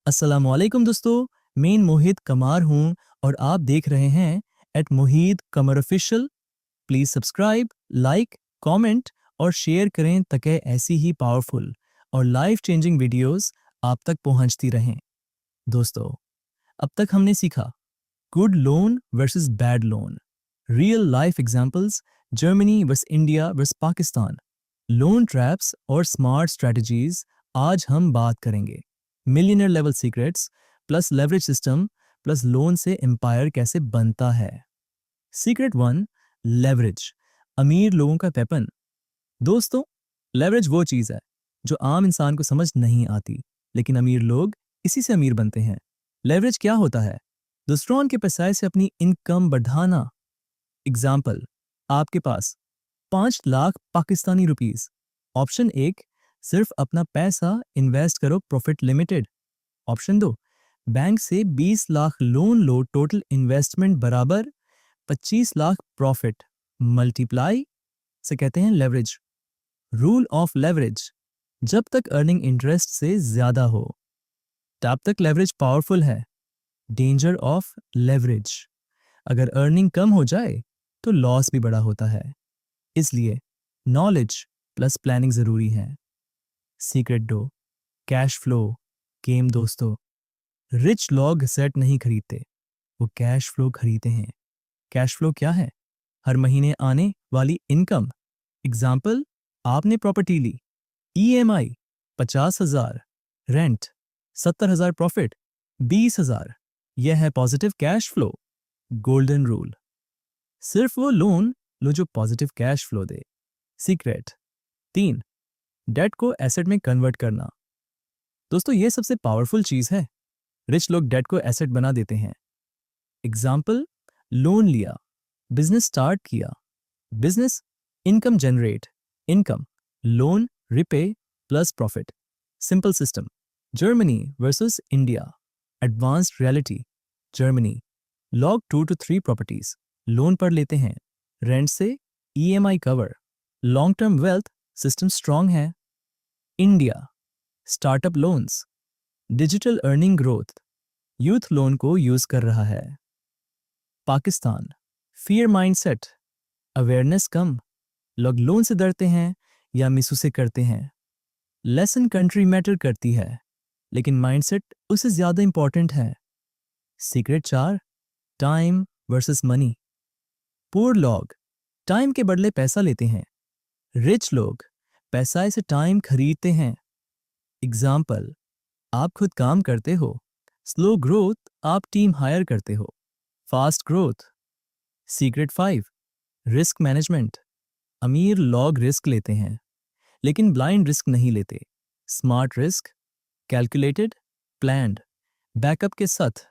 अस्सलामुअलैकुम दोस्तों, मैं मोहित कमार हूँ और आप देख रहे हैं at Mohit Kamar official. Please subscribe, like, comment और शेयर करें ताकि ऐसी ही पावरफुल और लाइफ चेंजिंग वीडियोस आप तक पहुंचती रहें। दोस्तों, अब तक हमने सीखा good loan versus bad loan, real life examples, Germany versus India versus Pakistan, loan traps और स्मार्ट स्ट्रेटजीज। आज हम बात करेंगे millionaire level secrets plus leverage system plus loan से एम्पायर कैसे बनता है। सीक्रेट वन, लेवरेज, अमीर लोगों का वेपन। दोस्तों, लेवरेज वो चीज़ है जो आम इंसान को समझ नहीं आती, लेकिन अमीर लोग इसी से अमीर बनते हैं। लेवरेज क्या होता है? दूसरों के पैसे से अपनी इनकम बढ़ाना। एग्जाम्पल, आपके पास 5 लाख पाकिस्तानी रुपीस। ऑप्शन एक, सिर्फ अपना पैसा इन्वेस्ट करो प्रॉफिट लिमिटेड। ऑप्शन दो, बैंक से 20 लाख लोन लो, टोटल इन्वेस्टमेंट बराबर 25 लाख प्रॉफिट। मल्टीप्लाई से कहते हैं लेवरेज। रूल ऑफ लेवरेज, जब तक अर्निंग इंटरेस्ट से ज्यादा हो तब तक लेवरेज पावरफुल है। डेंजर ऑफ लेवरेज, अगर अर्निंग कम हो जाए तो लॉस भी बड़ा होता है, इसलिए नॉलेज प्लस प्लानिंग जरूरी है। सीक्रेट दो, कैश फ्लो गेम। दोस्तों, रिच लोग सेट नहीं खरीदते, वो कैश फ्लो खरीदते हैं। कैश फ्लो क्या है? हर महीने आने वाली इनकम। एग्जाम्पल, आपने प्रॉपर्टी ली, ईएमआई 50,000, रेंट 70,000, प्रॉफिट 20,000। यह है positive cash flow. Golden rule, सिर्फ वो लोन लो जो पॉजिटिव कैश फ्लो दे। सीक्रेट तीन, डेट को एसेट में कन्वर्ट करना। दोस्तों, ये सबसे पावरफुल चीज है। रिच लोग डेट को एसेट बना देते हैं। एग्जाम्पल, लोन लिया, बिजनेस स्टार्ट किया, business income generate, income loan repay plus profit. Simple system. Germany versus India. Advanced reality, Germany लॉग 2 to 3 प्रॉपर्टीज लोन पर लेते हैं, रेंट से EMI cover, long term wealth system strong है। India startup loans, digital earning growth, youth loan को use कर रहा है। पाकिस्तान फियर माइंडसेट, अवेयरनेस कम, लोग लोन से डरते हैं या मिसयूज करते हैं। लेसन कंट्री मैटर करती है, लेकिन माइंडसेट उससे ज्यादा इंपॉर्टेंट है। सीक्रेट चार, टाइम वर्सेस मनी। पुअर लोग टाइम के बदले पैसा लेते हैं, रिच लोग पैसा से टाइम खरीदते हैं। एग्जाम्पल, आप खुद काम करते हो, स्लो ग्रोथ आप टीम हायर करते हो, fast growth. Secret five, risk management. अमीर लोग रिस्क लेते हैं, लेकिन ब्लाइंड रिस्क नहीं लेते। Smart risk, calculated, planned, backup के साथ।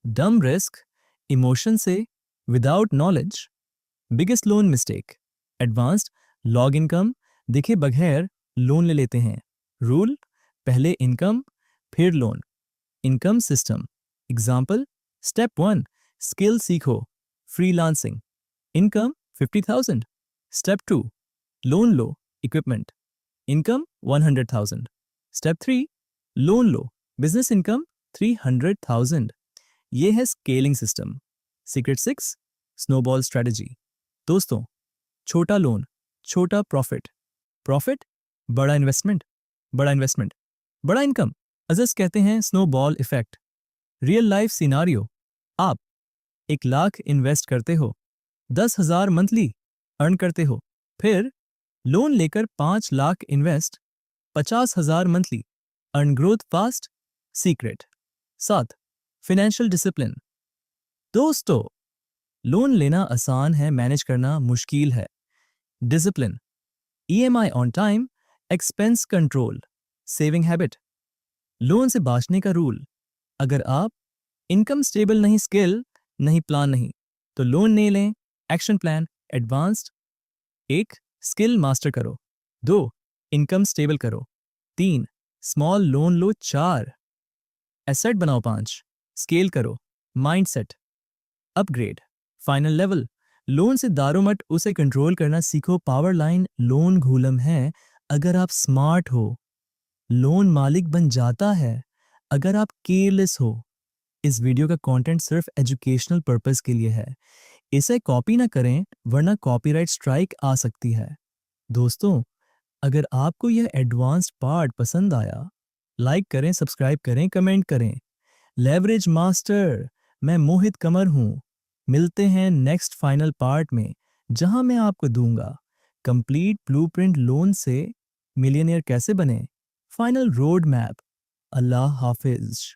डम रिस्क, इमोशन से, without knowledge. Biggest loan mistake, advanced log income दिखे बगैर लोन ले लेते हैं। रूल, पहले इनकम फिर loan. Income system. Example, step 1, skill सीखो, फ्रीलांसिंग, इनकम 50,000। स्टेप 2, लोन लो, इक्विपमेंट, इनकम 100,000। स्टेप 3, लोन लो, बिजनेस इनकम 300,000। ये है scaling system. Secret 6, snowball strategy. दोस्तों, छोटा लोन, छोटा प्रॉफिट, प्रॉफिट बड़ा इन्वेस्टमेंट, बड़ा इन्वेस्टमेंट बड़ा इनकम। अजस कहते हैं snowball effect. Real life scenario, आप 1 लाख इन्वेस्ट करते हो, 10,000 मंथली अर्न करते हो, फिर लोन लेकर 5 lakh invest, 50,000 monthly earn, growth fast. Secret 7, financial discipline. दोस्तों, लोन लेना आसान है, मैनेज करना मुश्किल है। Discipline, EMI on time, expense control, saving habit. Loan से बचने का रूल, अगर आप इनकम स्टेबल नहीं, स्किल नहीं, प्लान नहीं, तो लोन नहीं लें। Action plan, advanced. 1, skill master करो। 2, इनकम स्टेबल करो। 3, स्मॉल लोन लो। 4, एसेट बनाओ। 5, स्केल करो। Mindset upgrade. Final level, loan से दारोमट उसे कंट्रोल करना सीखो। पावर लाइन, लोन घूलम है, अगर आप स्मार्ट हो लोन मालिक बन जाता है, अगर आप केयरलेस हो, इस वीडियो का कंटेंट सिर्फ एजुकेशनल पर्पस के लिए है। इसे कॉपी ना करें वरना कॉपीराइट स्ट्राइक आ सकती है। दोस्तों, अगर आपको यह एडवांस्ड पार्ट पसंद आया, लाइक करें, सब्सक्राइब करें, कमेंट करें। लेवरेज मास्टर, मैं मोहित कमर हूँ। मिलते हैं नेक्स्ट फाइनल पार्ट में, जहां मैं आपको दूंगा कंप्लीट ब्लूप्रिंट लोन से मिलियनेयर कैसे बने, फाइनल रोड मैप। अल्लाह हाफिज।